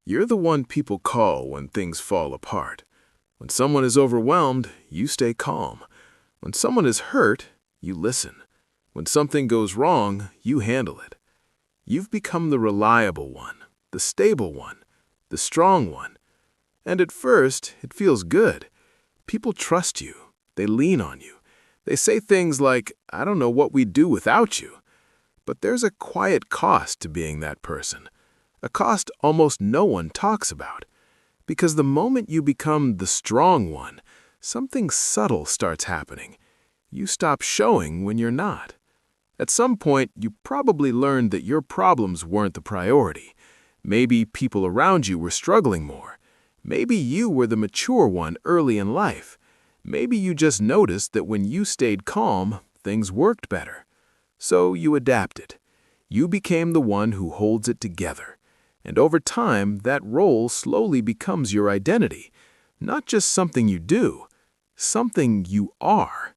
You're the one people call when things fall apart. When someone is overwhelmed, you stay calm. When someone is hurt, you listen. When something goes wrong, you handle it. You've become the reliable one, the stable one, the strong one. And at first, it feels good. People trust you. They lean on you. They say things like, "I don't know what we'd do without you." But there's a quiet cost to being that person. A cost almost no one talks about. Because the moment you become the strong one, something subtle starts happening. You stop showing when you're not. At some point, you probably learned that your problems weren't the priority. Maybe people around you were struggling more. Maybe you were the mature one early in life. Maybe you just noticed that when you stayed calm, things worked better. So you adapted. You became the one who holds it together. And over time, that role slowly becomes your identity. Not just something you do, something you are.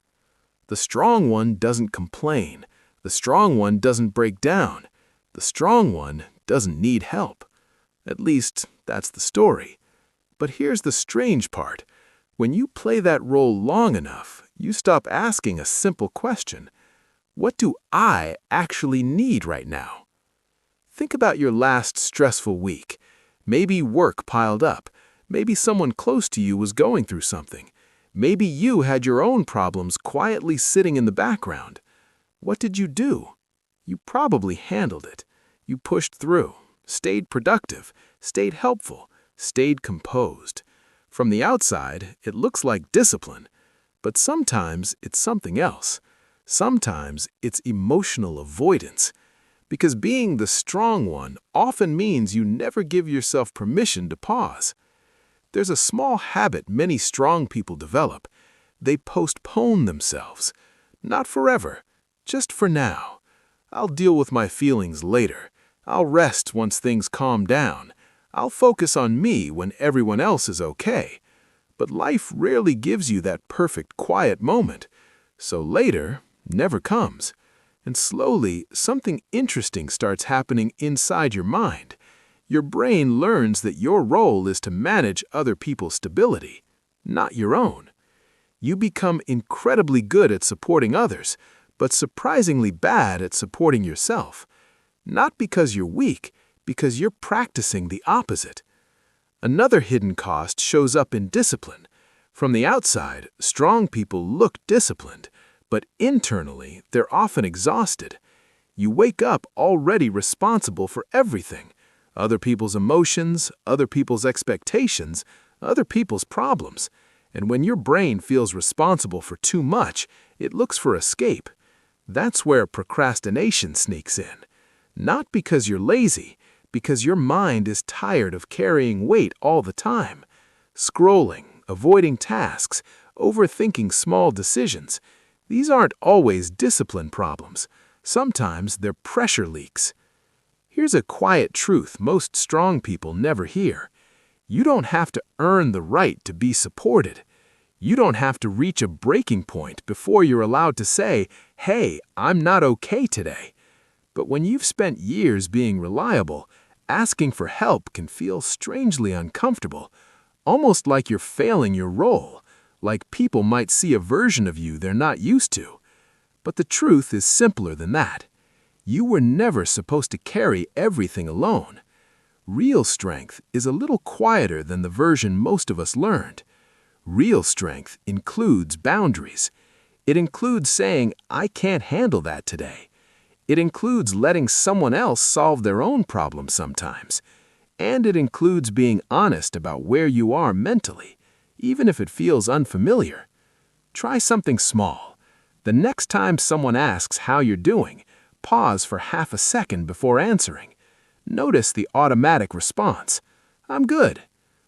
The strong one doesn't complain. The strong one doesn't break down. The strong one doesn't need help. At least, that's the story. But here's the strange part. When you play that role long enough, you stop asking a simple question. What do I actually need right now? Think about your last stressful week. Maybe work piled up. Maybe someone close to you was going through something. Maybe you had your own problems quietly sitting in the background. What did you do? You probably handled it. You pushed through, stayed productive, stayed helpful, stayed composed. From the outside, it looks like discipline. But sometimes it's something else. Sometimes it's emotional avoidance. Because being the strong one often means you never give yourself permission to pause. There's a small habit many strong people develop. They postpone themselves. Not forever, just for now. I'll deal with my feelings later. I'll rest once things calm down. I'll focus on me when everyone else is okay. But life rarely gives you that perfect quiet moment. So later never comes. And slowly, something interesting starts happening inside your mind. Your brain learns that your role is to manage other people's stability, not your own. You become incredibly good at supporting others, but surprisingly bad at supporting yourself. Not because you're weak, because you're practicing the opposite. Another hidden cost shows up in discipline. From the outside, strong people look disciplined. But internally, they're often exhausted. You wake up already responsible for everything. Other people's emotions, other people's expectations, other people's problems. And when your brain feels responsible for too much, it looks for escape. That's where procrastination sneaks in. Not because you're lazy, because your mind is tired of carrying weight all the time. Scrolling, avoiding tasks, overthinking small decisions. These aren't always discipline problems. Sometimes they're pressure leaks. Here's a quiet truth most strong people never hear. You don't have to earn the right to be supported. You don't have to reach a breaking point before you're allowed to say, "Hey, I'm not okay today." But when you've spent years being reliable, asking for help can feel strangely uncomfortable, almost like you're failing your role. Like people might see a version of you they're not used to. But the truth is simpler than that. You were never supposed to carry everything alone. Real strength is a little quieter than the version most of us learned. Real strength includes boundaries. It includes saying, "I can't handle that today." It includes letting someone else solve their own problems sometimes. And it includes being honest about where you are mentally. Even if it feels unfamiliar. Try something small. The next time someone asks how you're doing, pause for half a second before answering. Notice the automatic response. "I'm good."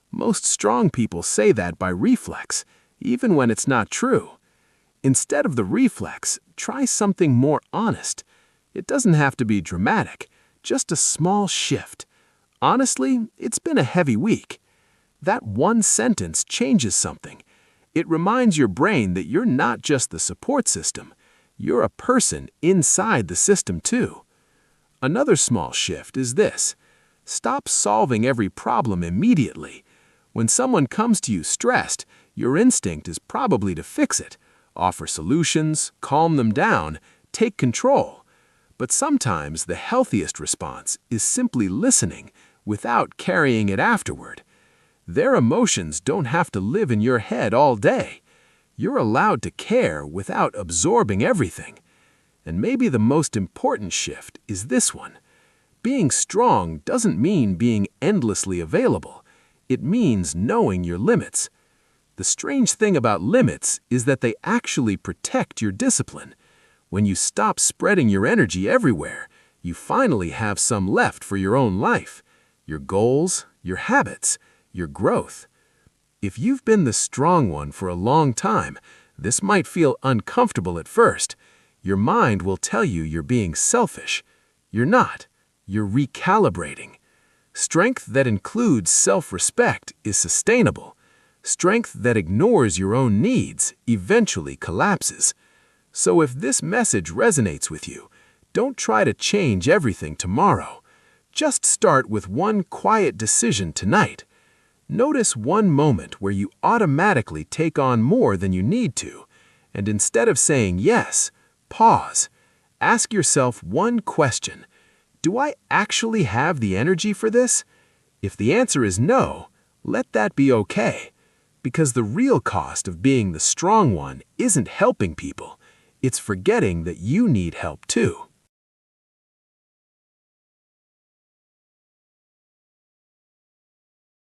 Most strong people say that by reflex, even when it's not true. Instead of the reflex, try something more honest. It doesn't have to be dramatic, just a small shift. Honestly, it's been a heavy week. That one sentence changes something. It reminds your brain that you're not just the support system. You're a person inside the system too. Another small shift is this. Stop solving every problem immediately. When someone comes to you stressed, your instinct is probably to fix it, offer solutions, calm them down, take control. But sometimes the healthiest response is simply listening without carrying it afterward. Their emotions don't have to live in your head all day. You're allowed to care without absorbing everything. And maybe the most important shift is this one. Being strong doesn't mean being endlessly available. It means knowing your limits. The strange thing about limits is that they actually protect your discipline. When you stop spreading your energy everywhere, you finally have some left for your own life, your goals, your habits, your growth. If you've been the strong one for a long time, this might feel uncomfortable at first. Your mind will tell you you're being selfish. You're not. You're recalibrating. Strength that includes self-respect is sustainable. Strength that ignores your own needs eventually collapses. So if this message resonates with you, don't try to change everything tomorrow. Just start with one quiet decision tonight. Notice one moment where you automatically take on more than you need to, and instead of saying yes, pause. Ask yourself one question. Do I actually have the energy for this? If the answer is no, let that be okay. Because the real cost of being the strong one isn't helping people. It's forgetting that you need help too.